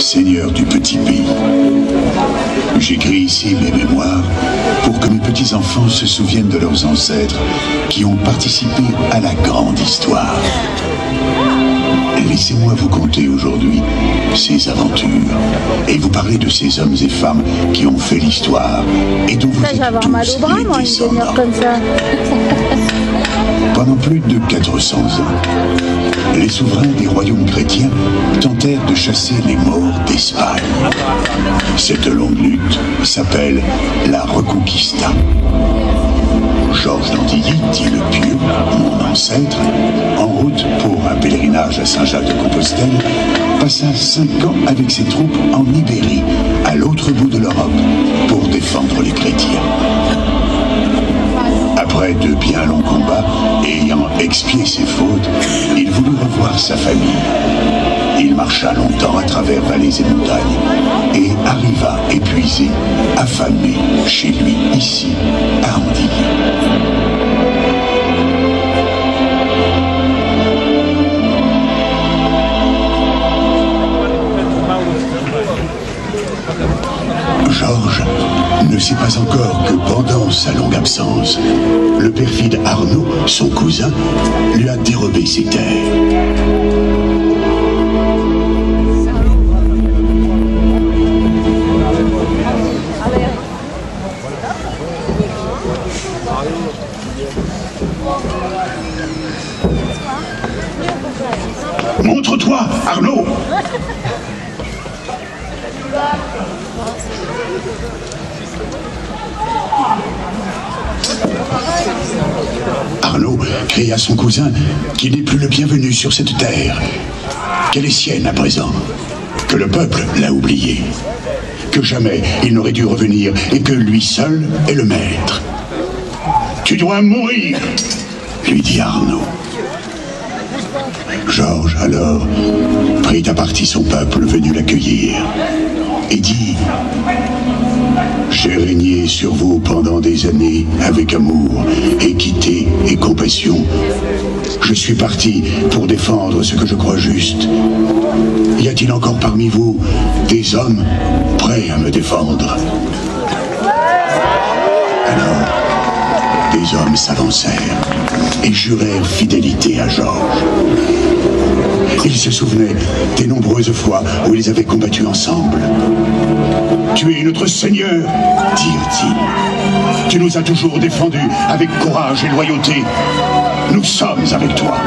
seigneur du petit pays. J'écris ici mes mémoires pour que mes petits-enfants se souviennent de leurs ancêtres qui ont participé à la grande histoire. Laissez-moi vous conter aujourd'hui ces aventures et vous parler de ces hommes et femmes qui ont fait l'histoire et dont vous êtes tous les descendants. Pendant plus de 400 ans, les souverains des royaumes chrétiens tentèrent de chasser les morts d'Espagne. Cette longue lutte s'appelle la Reconquista. Georges d'Andilly, dit le Pieux, mon ancêtre, en route pour un pèlerinage à Saint-Jacques-de-Compostelle, passa 5 ans avec ses troupes en Ibérie, à l'autre bout de l'Europe, pour défendre les chrétiens. Après de bien longs combats, et ayant expié ses fautes, il voulut revoir sa famille. Il marcha longtemps à travers vallées et montagnes, et arriva épuisé, affamé, chez lui, ici, à Andilly. Georges ne sait pas encore que pendant sa longue absence, le perfide Arnaud, son cousin, lui a dérobé ses terres. Montre-toi, Arnaud! Arnaud cria à son cousin qu'il n'est plus le bienvenu sur cette terre, qu'elle est sienne à présent, que le peuple l'a oublié, que jamais il n'aurait dû revenir et que lui seul est le maître. « Tu dois mourir !» lui dit Arnaud. Georges, alors, prit à partie son peuple venu l'accueillir et dit: « J'ai régné sur vous pendant des années avec amour, équité et compassion. Je suis parti pour défendre ce que je crois juste. Y a-t-il encore parmi vous des hommes prêts à me défendre ?» Alors, des hommes s'avancèrent et jurèrent fidélité à Georges. Ils se souvenaient des nombreuses fois où ils avaient combattu ensemble. « Tu es notre Seigneur, dirent-ils. Tu nous as toujours défendus avec courage et loyauté. Nous sommes avec toi. »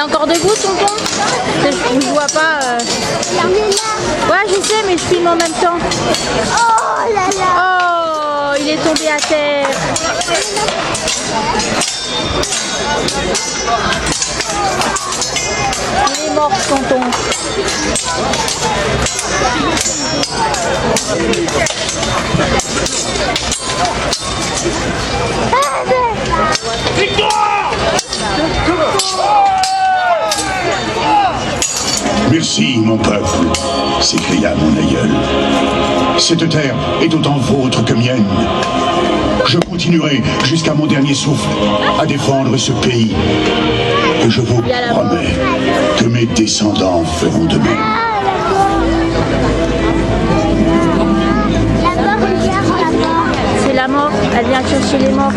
encore debout, tonton? Je ne vois pas. Ouais, je sais, mais je filme en même temps. Oh là là. Oh, il est tombé à terre. Il est mort, tonton. Merci, mon peuple, s'écria mon aïeul. Cette terre est autant vôtre que mienne. Je continuerai jusqu'à mon dernier souffle à défendre ce pays. Et je vous promets que mes descendants feront de même. C'est la mort, elle vient chercher les morts.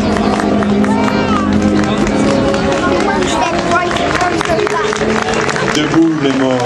Debout les morts.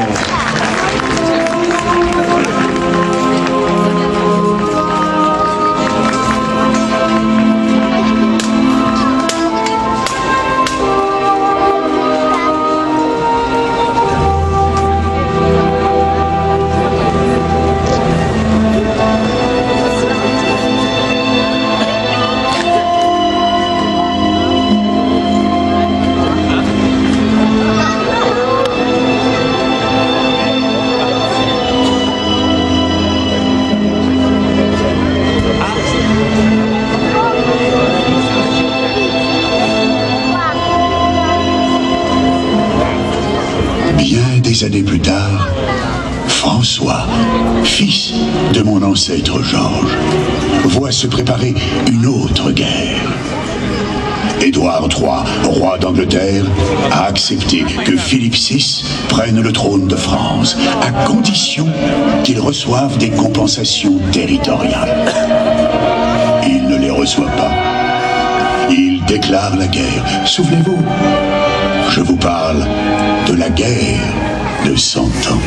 Des années plus tard, François, fils de mon ancêtre Georges, voit se préparer une autre guerre. Édouard III, roi d'Angleterre, a accepté que Philippe VI prenne le trône de France, à condition qu'il reçoive des compensations territoriales. Il ne les reçoit pas. Il déclare la guerre. Souvenez-vous, je vous parle de la guerre de 100 ans.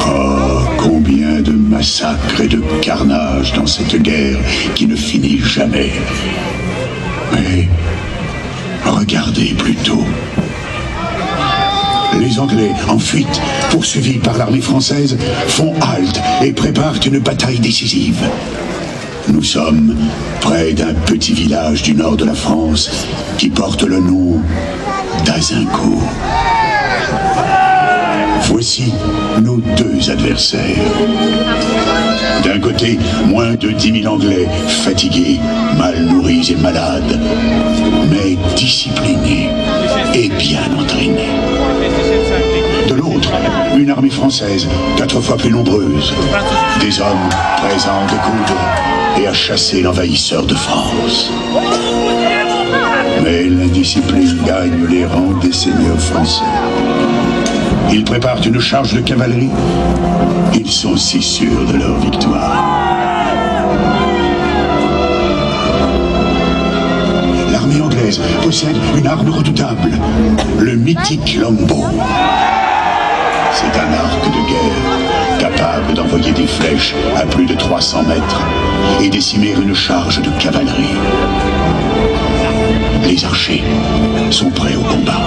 Oh, combien de massacres et de carnages dans cette guerre qui ne finit jamais. Mais regardez plutôt. Les Anglais, en fuite, poursuivis par l'armée française, font halte et préparent une bataille décisive. Nous sommes près d'un petit village du nord de la France qui porte le nom d'Azincourt. Voici nos deux adversaires. D'un côté, moins de 10 000 Anglais, fatigués, mal nourris et malades, mais disciplinés et bien entraînés. De l'autre, une armée française, 4 fois plus nombreuse, des hommes prêts à en découdre et à chasser l'envahisseur de France. Mais l'indiscipline gagne les rangs des seigneurs français. Ils préparent une charge de cavalerie. Ils sont si sûrs de leur victoire. L'armée anglaise possède une arme redoutable, le mythique longbow. C'est un arc de guerre capable d'envoyer des flèches à plus de 300 mètres et décimer une charge de cavalerie. Les archers sont prêts au combat.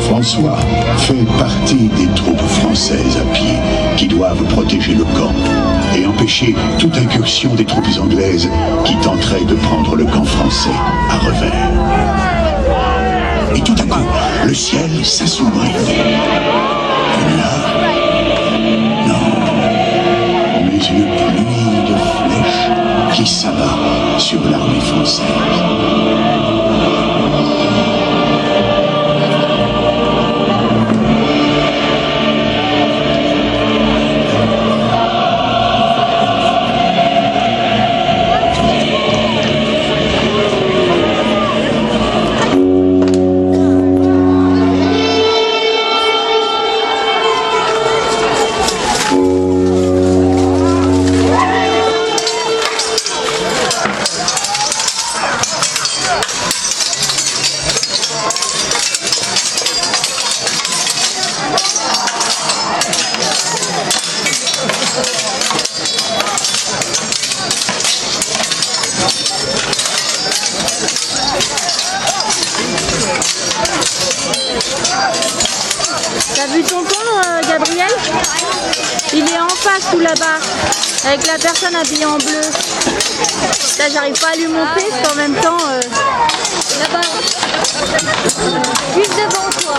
François fait partie des troupes françaises à pied qui doivent protéger le camp et empêcher toute incursion des troupes anglaises qui tenteraient de prendre le camp français à revers. Et tout à coup, le ciel s'assombrit. Et là, non, mais une pluie de flèches qui s'abat sur l'armée française. T'as vu tonton, Gabriel? Il est en face tout là-bas, avec la personne habillée en bleu. Là, j'arrive pas à lui monter, parce qu'en même temps... Là-bas. Juste devant toi.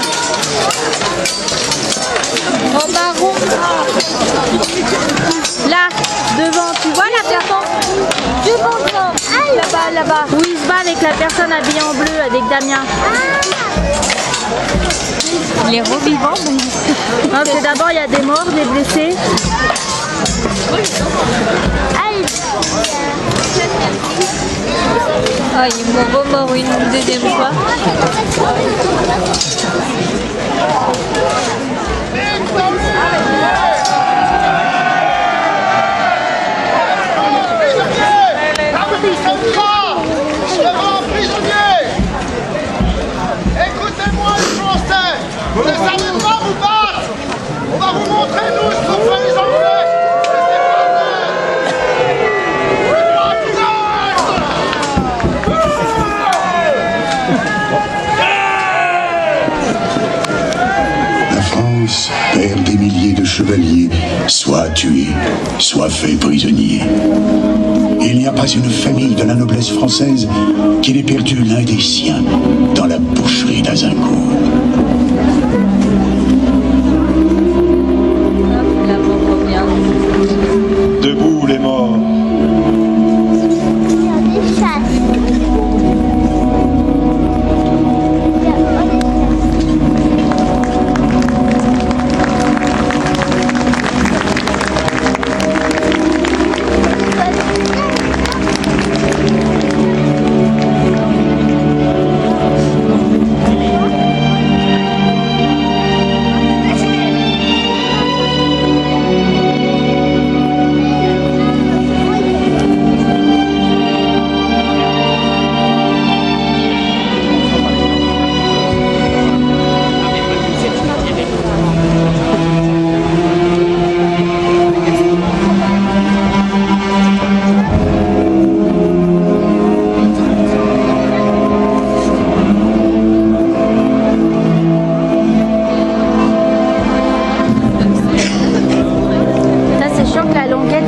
En marron. Là, devant, tu vois la personne? Devant toi. Là-bas, là-bas. Où il se bat avec la personne habillée en bleu, avec Damien. Il est revivant, donc. Non, c'est d'abord, il y a des morts, des blessés. Ah, ils m'ont remort une deuxième fois. Écoutez-moi les Français, vous ne savez pas vous battre. On va vous montrer nous ce qu'on fait les Anglais. La France perd des milliers de chevaliers, soit tués, soit faits prisonniers. Il n'y a pas une famille de la noblesse française qui n'ait perdu l'un des siens dans la boucherie d'Azincourt. Debout les morts.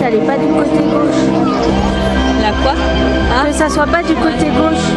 Elle est pas du côté gauche. La quoi? Hein? Que ça soit pas du côté gauche.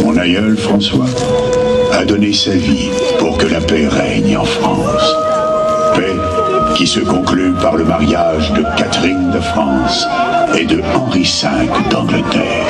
Mon aïeul François a donné sa vie pour que la paix règne en France. Paix qui se conclut par le mariage de Catherine de France et de Henri V d'Angleterre.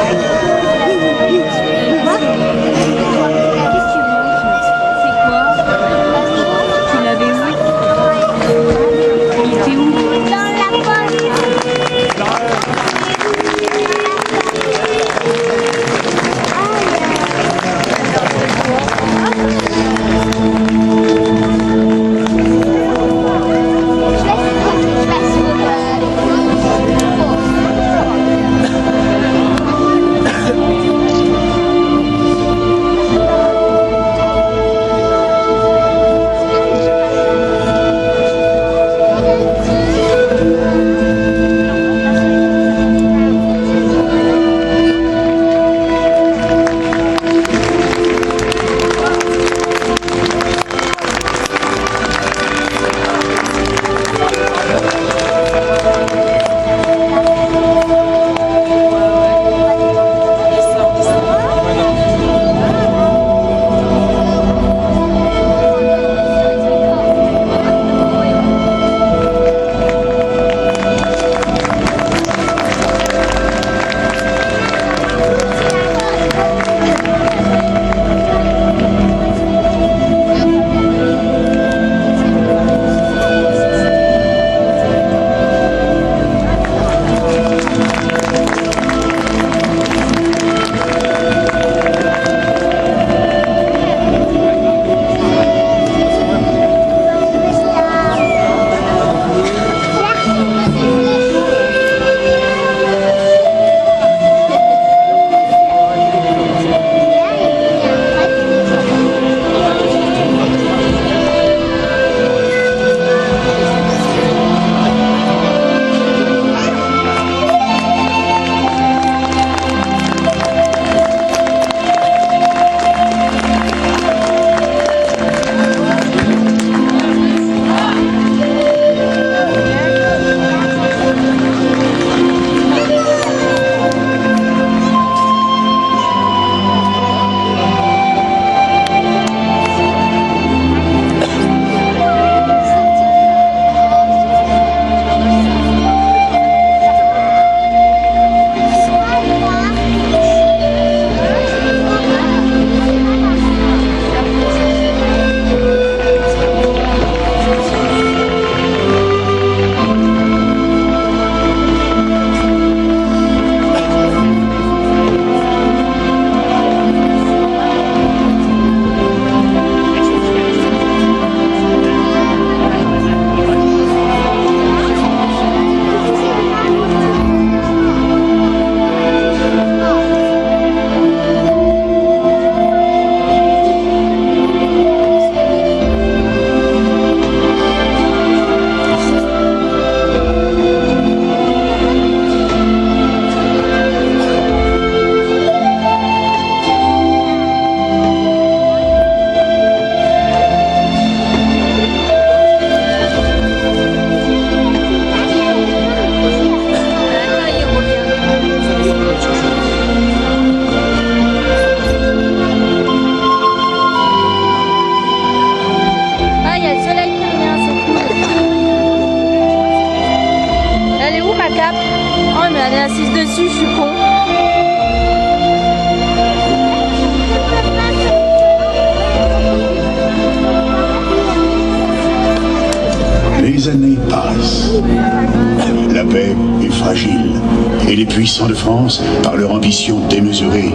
Et les puissants de France, par leur ambition démesurée,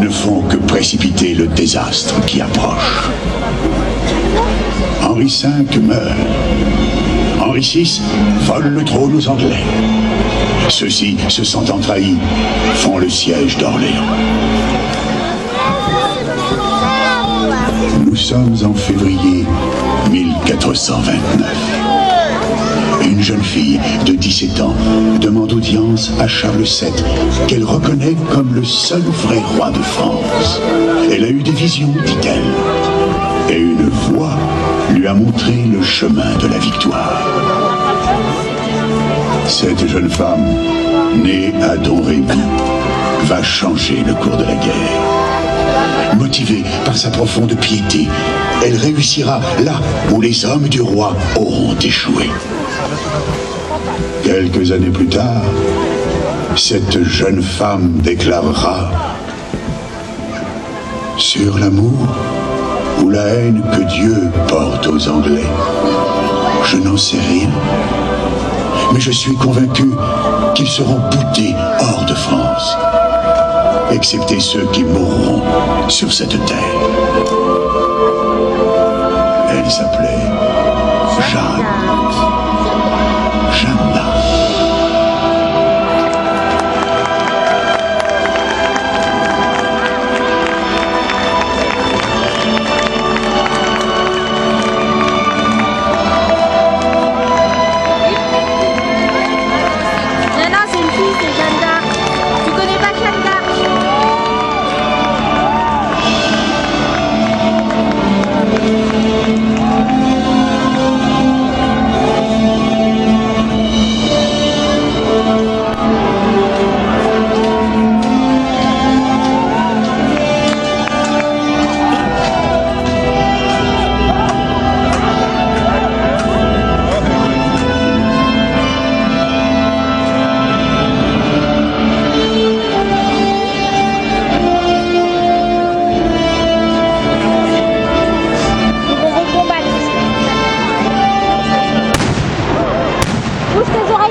ne font que précipiter le désastre qui approche. Henri V meurt. Henri VI vole le trône aux Anglais. Ceux-ci, se sentant trahis, font le siège d'Orléans. Nous sommes en février 1429. Une jeune fille de 17 ans demande audience à Charles VII, qu'elle reconnaît comme le seul vrai roi de France. Elle a eu des visions, dit-elle, et une voix lui a montré le chemin de la victoire. Cette jeune femme, née à Domrémy, va changer le cours de la guerre. Motivée par sa profonde piété, elle réussira là où les hommes du roi auront échoué. Quelques années plus tard, cette jeune femme déclarera: « Sur l'amour ou la haine que Dieu porte aux Anglais, je n'en sais rien, mais je suis convaincu qu'ils seront boutés hors de France, excepté ceux qui mourront sur cette terre. » Elle s'appelait Jeanne. Jeanne d'Arc. Non, c'est une fille, c'est Jeanne d'Arc. Tu connais pas Jeanne d'Arc?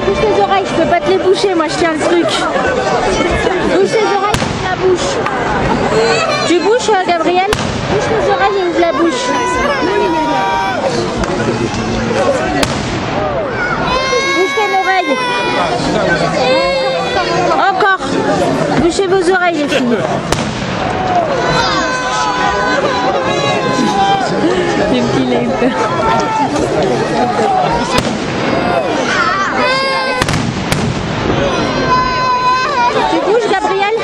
Bouge tes oreilles, je peux pas te les boucher, moi je tiens le truc. Bouge tes oreilles, ouvre la bouche. Tu bouges, Gabriel? Bouge tes oreilles et ouvre la bouche. Bouge tes oreilles. Encore. Bouchez vos oreilles, les filles. Le petit, il a eu peur. Tu bouges, Gabriel?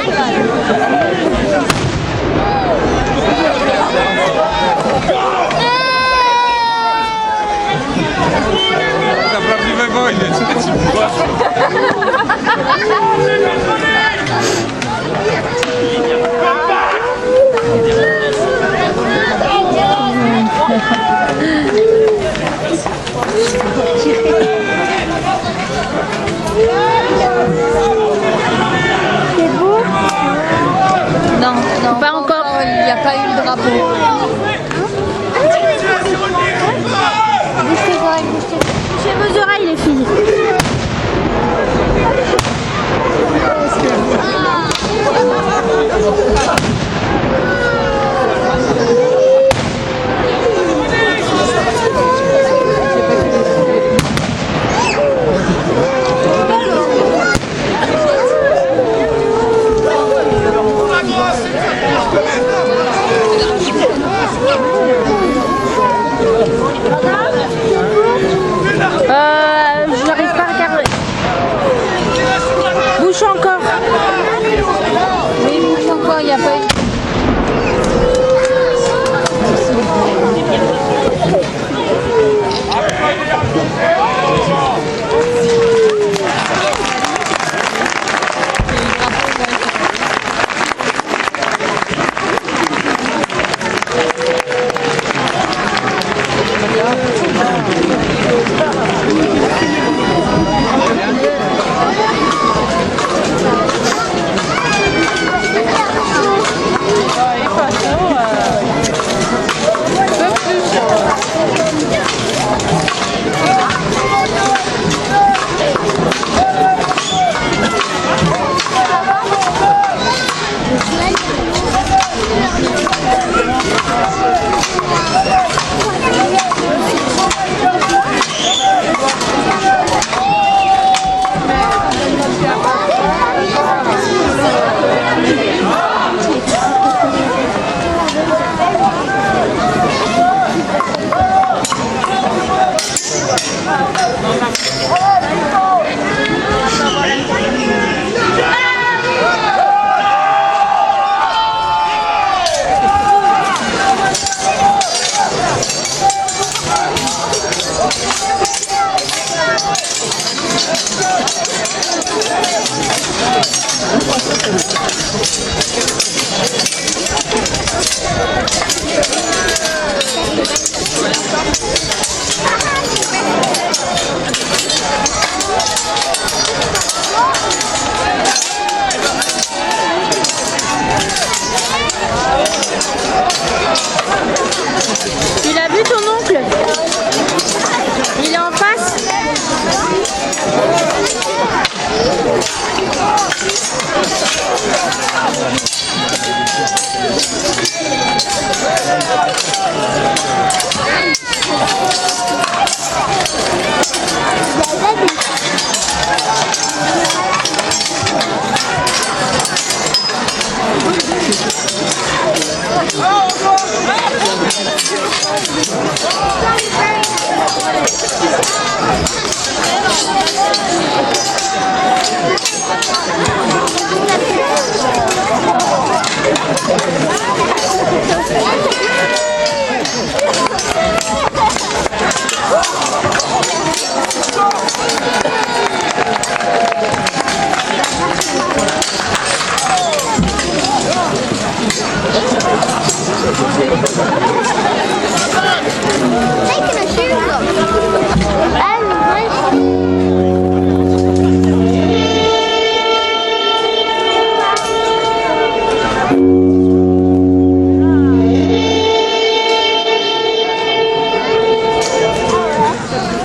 Na prawdziwej wojnie, czy ci Non, non, Pas encore. Il n'y a pas eu le drapeau. Bouge tes oreilles, bouge tes... Bouchez vos oreilles, les filles.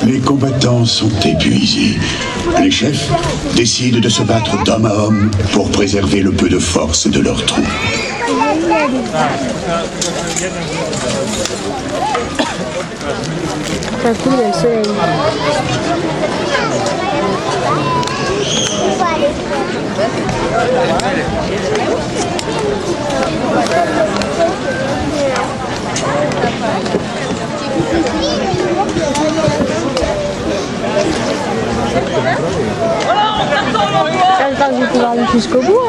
Les combattants sont épuisés. Les chefs décident de se battre d'homme à homme pour préserver le peu de force de leur troupe. D'un coup, il y a le soleil. J'espère que je vais pouvoir aller jusqu'au bout.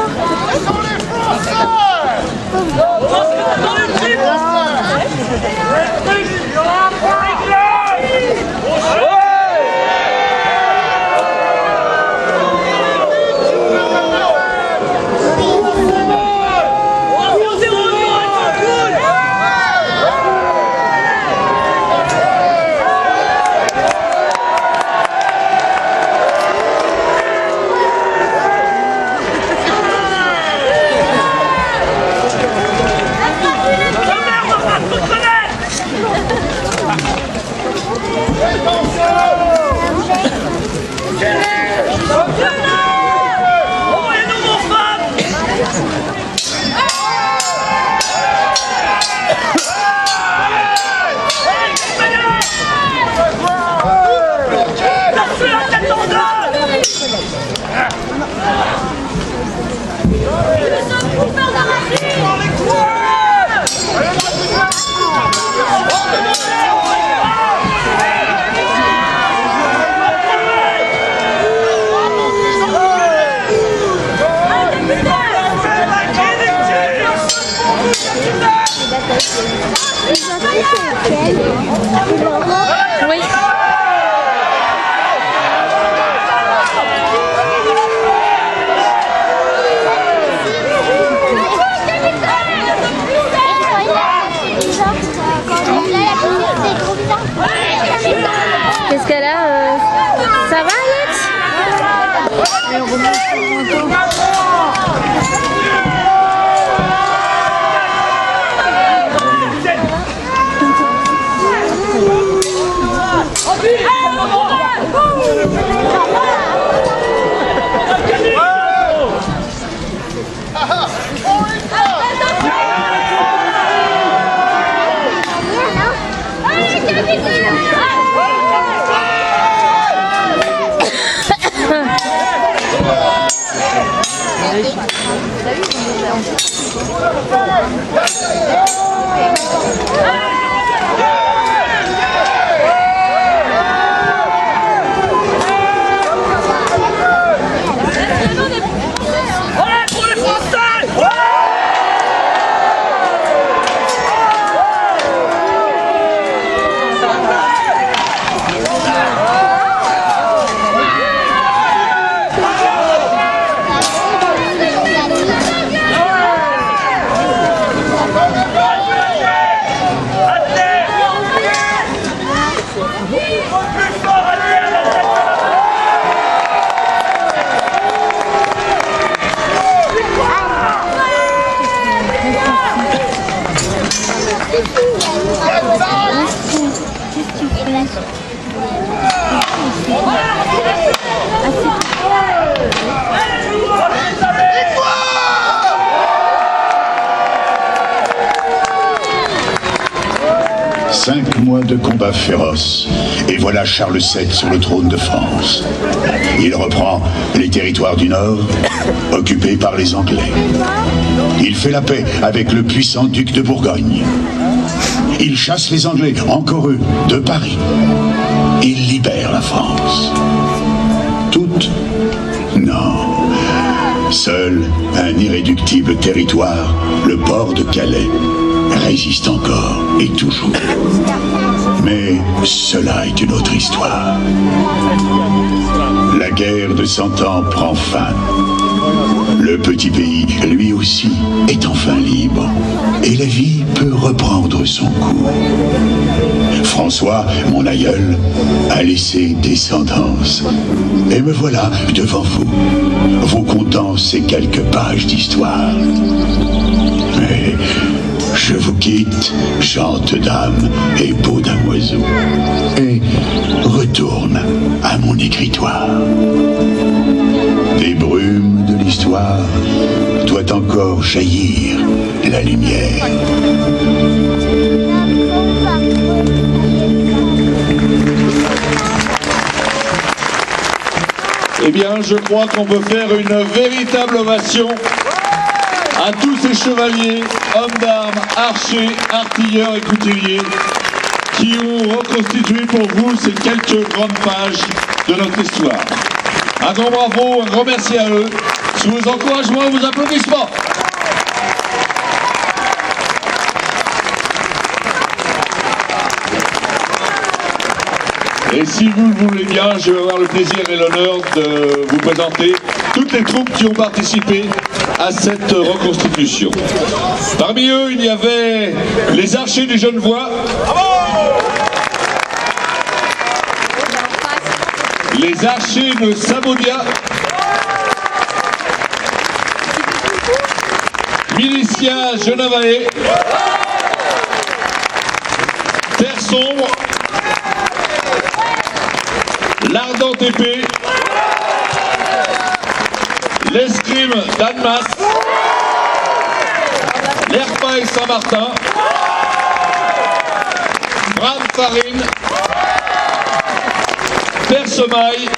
Oui. Qu'est-ce qu'elle a Ça va, Alex? 5 mois de combats féroces, et voilà Charles VII sur le trône de France. Il reprend les territoires du Nord, occupés par les Anglais. Il fait la paix avec le puissant duc de Bourgogne. Il chasse les Anglais, encore eux, de Paris. Il libère la France. Toute? Non. Seul un irréductible territoire, le port de Calais, résiste encore et toujours. Mais cela est une autre histoire. La guerre de 100 ans prend fin. Le petit pays, lui aussi, est enfin libre. Et la vie peut reprendre son cours. François, mon aïeul, a laissé descendance. Et me voilà devant vous contant ces quelques pages d'histoire. Mais je vous quitte, gentes dames et beaux damoiseaux, et retourne à mon écritoire. Des brumes de l'histoire doit encore jaillir la lumière. Eh bien, je crois qu'on peut faire une véritable ovation à tous ces chevaliers, hommes d'armes, archers, artilleurs et couturiers qui ont reconstitué pour vous ces quelques grandes pages de notre histoire. Un grand bravo, un grand merci à eux, sous vos encouragements et vos applaudissements. Et si vous le voulez bien, je vais avoir le plaisir et l'honneur de vous présenter toutes les troupes qui ont participé à cette reconstitution. Parmi eux, il y avait les archers du Genevois, les archers de Sabodia, miliciens Genevae, Terre Sombre, l'Ardente Épée, l'escrime d'Annemasse, l'Herpaille Saint-Martin, Bram Farine, Persemaille,